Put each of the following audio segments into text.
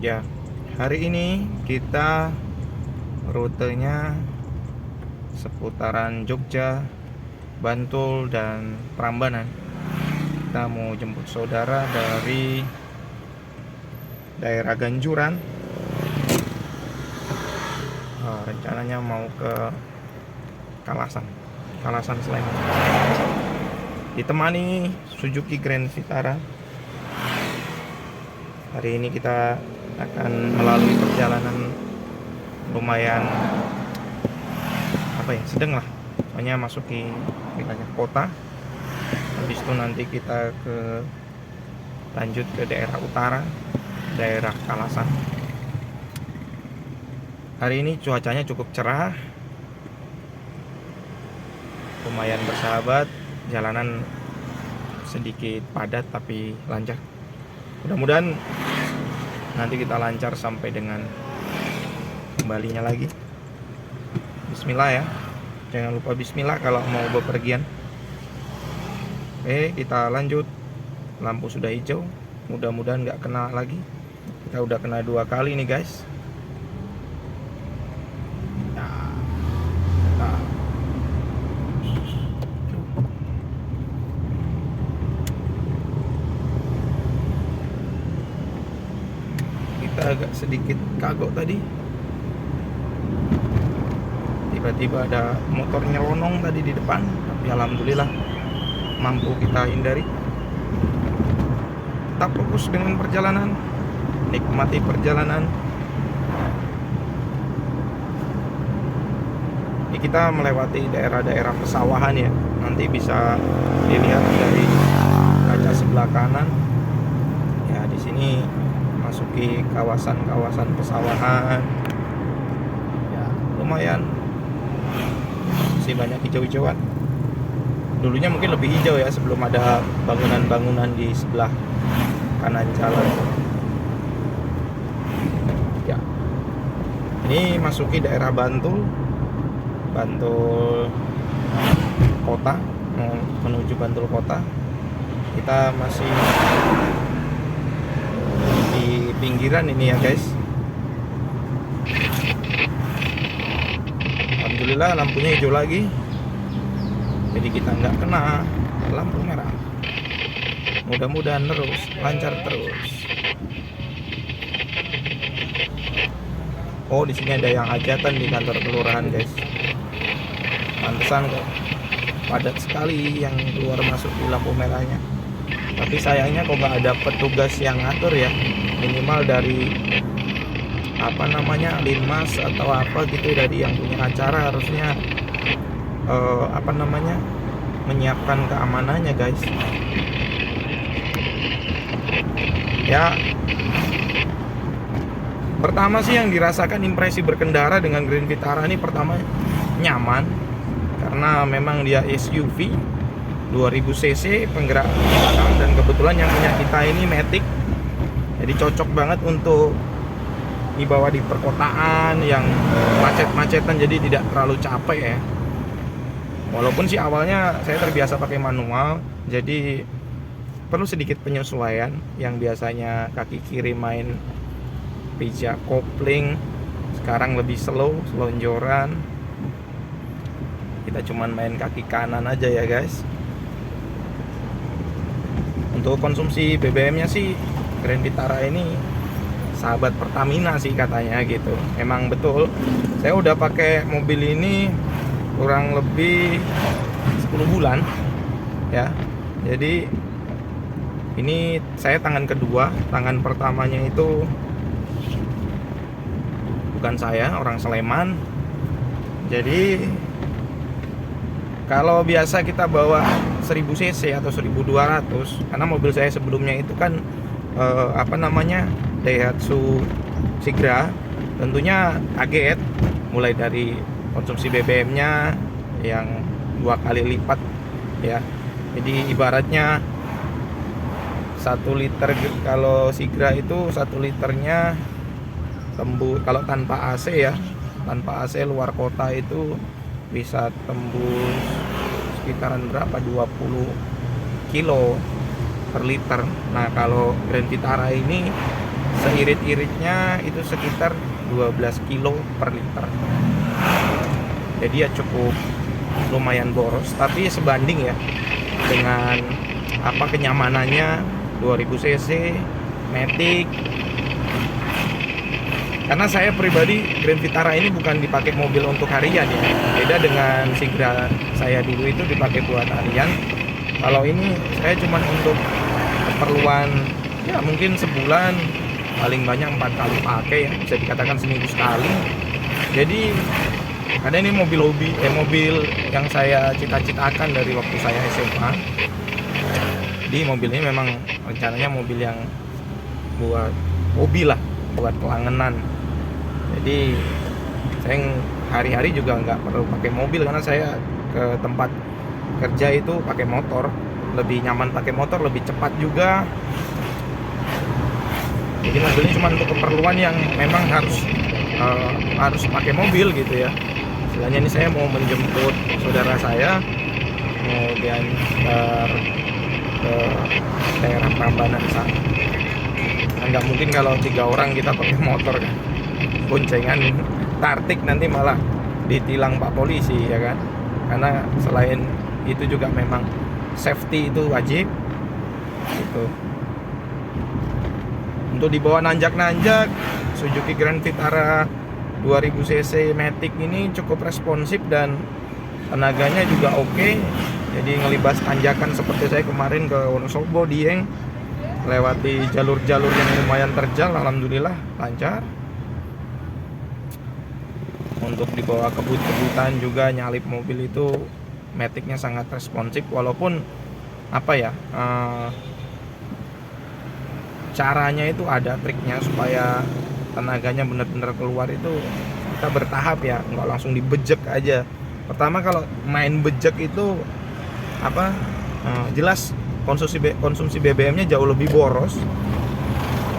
Ya, hari ini kita rutenya seputaran Jogja, Bantul, dan Prambanan. Kita mau jemput saudara dari daerah Ganjuran. Rencananya mau ke Kalasan Sleman. Ditemani Suzuki Grand Vitara. Hari ini kita akan melalui perjalanan lumayan sedang lah, soalnya masuki wilayah kota. Habis itu nanti kita lanjut ke daerah utara, daerah Kalasan. Hari ini cuacanya cukup cerah, lumayan bersahabat, jalanan sedikit padat tapi lancar. Mudah-mudahan nanti kita lancar sampai dengan kembalinya lagi. Bismillah ya, jangan lupa bismillah kalau mau bepergian. Oke, kita lanjut. Lampu sudah hijau, mudah-mudahan nggak kena lagi. Kita udah kena 2 kali nih guys. Kita agak sedikit kagok tadi, tiba-tiba ada motor nyelonong tadi di depan, tapi alhamdulillah mampu kita hindari. Tetap fokus dengan perjalanan, nikmati perjalanan. Ini kita melewati daerah-daerah pesawahan ya, nanti bisa dilihat dari kaca sebelah kanan ya. Di sini masuki kawasan-kawasan pesawahan ya, lumayan masih banyak hijau-hijauan. Dulunya mungkin lebih hijau ya, sebelum ada bangunan-bangunan di sebelah kanan jalan ya. Ini masuki daerah Bantul kota, menuju Bantul kota. Kita masih di pinggiran ini ya guys. Alhamdulillah lampunya hijau lagi, jadi kita nggak kena lampu merah. Mudah-mudahan terus lancar terus. Oh, di sini ada yang hajatan di kantor kelurahan guys. Pantesan kok padat sekali yang keluar masuk di lampu merahnya. Tapi sayangnya kok nggak ada petugas yang ngatur ya, minimal dari Linmas atau apa gitu, dari yang punya acara harusnya menyiapkan keamanannya guys ya. Pertama sih yang dirasakan impresi berkendara dengan Grand Vitara ini, pertama nyaman karena memang dia SUV 2000 cc penggerak belakang, dan kebetulan yang punya kita ini Matic, jadi cocok banget untuk dibawa di perkotaan yang macet-macetan, jadi tidak terlalu capek ya. Walaupun sih awalnya saya terbiasa pakai manual, jadi perlu sedikit penyesuaian. Yang biasanya kaki kiri main pijak kopling, sekarang lebih slow, selonjoran. Kita cuman main kaki kanan aja ya guys. Untuk konsumsi BBM-nya sih Grand Vitara ini sahabat Pertamina sih katanya gitu. Emang betul, saya udah pakai mobil ini kurang lebih 10 bulan ya. Jadi ini saya tangan kedua. Tangan pertamanya itu bukan saya, orang Sleman. Jadi kalau biasa kita bawa 1000 cc atau 1200, karena mobil saya sebelumnya itu kan Daihatsu Sigra, tentunya kaget mulai dari konsumsi BBM-nya yang 2 kali lipat ya. Jadi ibaratnya 1 liter, kalau Sigra itu 1 liternya tembus, kalau tanpa AC ya, tanpa AC luar kota itu bisa tembus sekitaran berapa, 20 kilo per liter. Nah kalau Grand Vitara ini seirit-iritnya itu sekitar 12 kilo per liter. Jadi ya cukup lumayan boros, tapi sebanding ya dengan kenyamanannya 2000 cc Matic. Karena saya pribadi Grand Vitara ini bukan dipakai mobil untuk harian ya. Beda dengan Sigra saya dulu itu dipakai buat harian. Kalau ini saya cuma untuk keperluan ya mungkin sebulan, paling banyak 4 kali pakai ya, bisa dikatakan seminggu sekali. Jadi karena ini mobil mobil yang saya cita-citakan dari waktu saya SMA. Jadi mobil ini memang rencananya mobil yang buat hobi lah, buat kelangenan. Jadi saya hari-hari juga nggak perlu pakai mobil karena saya ke tempat kerja itu pakai motor, lebih nyaman pakai motor, lebih cepat juga. Jadi mobilnya cuma untuk keperluan yang memang harus pakai mobil gitu ya. Istilahnya ini saya mau menjemput saudara saya, mau diantar ke daerah Prambanan sana. Nah, nggak mungkin kalau 3 orang kita pakai motor kan, boncengan tartik nanti malah ditilang Pak Polisi ya kan. Karena selain itu juga memang safety itu wajib gitu. Untuk dibawa nanjak-nanjak, Suzuki Grand Vitara 2000 cc Matic ini cukup responsif dan tenaganya juga oke. Jadi ngelibas tanjakan seperti saya kemarin ke Wonosobo, Dieng, lewati jalur-jalur yang lumayan terjal, alhamdulillah lancar. Untuk dibawa kebut-kebutan juga nyalip mobil itu Maticnya sangat responsif, walaupun caranya itu ada triknya supaya tenaganya benar-benar keluar itu kita bertahap ya, nggak langsung dibejek aja. Pertama kalau main bejek itu jelas konsumsi BBM-nya jauh lebih boros.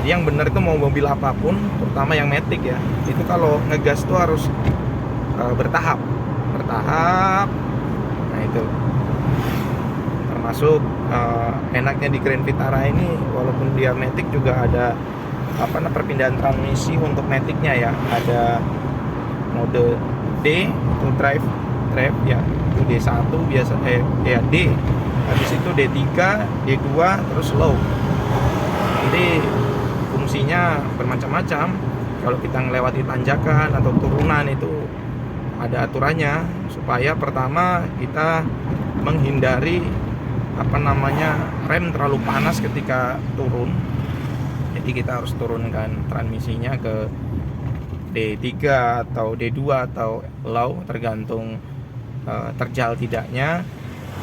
Jadi yang benar itu mau mobil apapun, terutama yang Matic ya, itu kalau ngegas tuh harus bertahap. Nah itu termasuk enaknya di Grand Vitara ini, walaupun dia Matic juga ada perpindahan transmisi untuk Matic-nya ya. Ada mode D itu drive ya, itu D1 biasa D. Habis itu D3, D2 terus low. Jadi fungsinya bermacam-macam. Kalau kita melewati tanjakan atau turunan itu ada aturannya, supaya pertama kita menghindari rem terlalu panas ketika turun. Jadi kita harus turunkan transmisinya ke D3 atau D2 atau low, tergantung terjal tidaknya.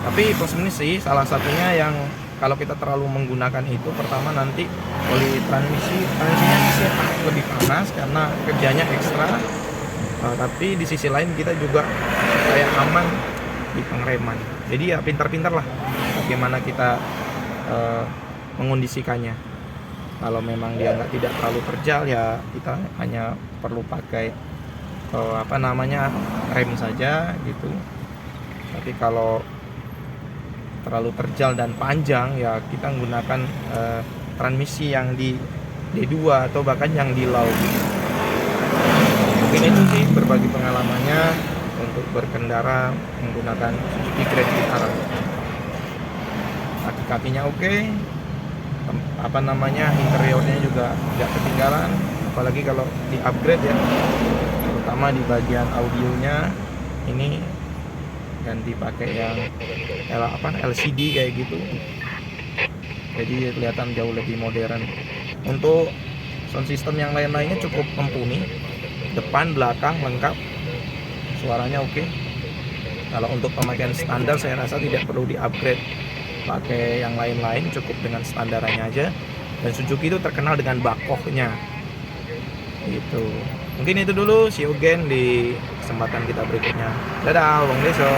Tapi plus minus sih, salah satunya yang kalau kita terlalu menggunakan itu, pertama nanti oli transmisinya bisa lebih panas karena kerjanya ekstra. Tapi di sisi lain kita juga supaya aman di pengereman. Jadi ya pintar-pintar lah bagaimana kita mengondisikannya. Kalau memang dia tidak terlalu terjal ya kita hanya perlu pakai rem saja gitu. Tapi kalau terlalu terjal dan panjang ya kita menggunakan transmisi yang di D2 atau bahkan yang di low. Mungkin itu sih berbagi pengalamannya untuk berkendara menggunakan Suzuki Grand Vitara. Kaki-kakinya oke, interiornya juga tidak ketinggalan, apalagi kalau di upgrade ya, terutama di bagian audionya ini ganti pakai yang LCD kayak gitu, jadi kelihatan jauh lebih modern. Untuk sound system yang lain-lainnya cukup mumpuni, depan belakang lengkap, suaranya oke. Kalau untuk pemakaian standar saya rasa tidak perlu di upgrade pakai yang lain-lain, cukup dengan standarannya aja. Dan Suzuki itu terkenal dengan bakohnya gitu. Mungkin itu dulu, see you again di kesempatan kita berikutnya. Dadah, Bang Deso.